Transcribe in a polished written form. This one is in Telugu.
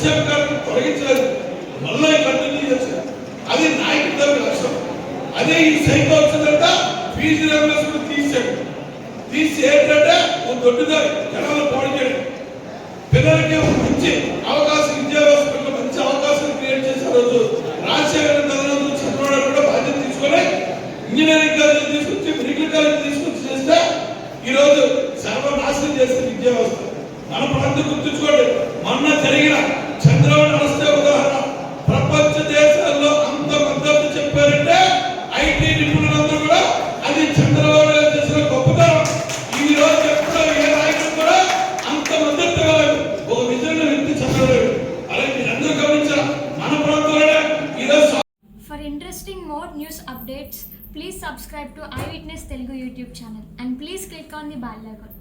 సంక్షేమ కార్యక్రమం తొలగించలేదు, మళ్ళీ కంటిన్యూ చేశారు. అది నాయకుడి లక్ష్యం. అదే ఈ సైకో వచ్చిందంట ఫీజు రియంబర్స్మెంట్ తీసి ఏంటంటే దొడ్డుదారి జనాలు పోటీ చేయడం, పిల్లలకి మంచి అవకాశం, విద్యా వ్యవస్థలో మంచి అవకాశం క్రియేట్ చేసే రోజు రాజశేఖర తదనంతరం చంద్రబాబు కూడా బాధ్యత తీసుకొని ఇంజనీరింగ్ కాలేజీ తీసుకొచ్చి మెడికల్ కాలేజీ తీసుకొచ్చి చేస్తే ఈరోజు సర్వనాశనం చేసే విద్యా వ్యవస్థ. మన ప్రాంతం గుర్తుంచుకోండి, మొన్న జరిగిన చంద్రబాబు నమస్తే ఉదాహరణ. ప్రపంచ దేశాల్లో అంత మద్దతు చెప్పారంటే ఐటీ నిపుణులందరూ కూడా అది చంద్రబాబు గారు చేసిన గొప్పతనం. ఈ రోజు ఎప్పుడో ఏ నాయకుడు కూడా అంత మద్దతు ఇవ్వలేదు, ఒక విజన్ వ్యక్తి చంద్రబాబు. అలాగే మీరందరూ గమనించారా మన ప్రాంతంలోనే ఈరోజు. For interesting more news updates, please subscribe to Eyewitness Telugu YouTube channel and please click on the bell icon.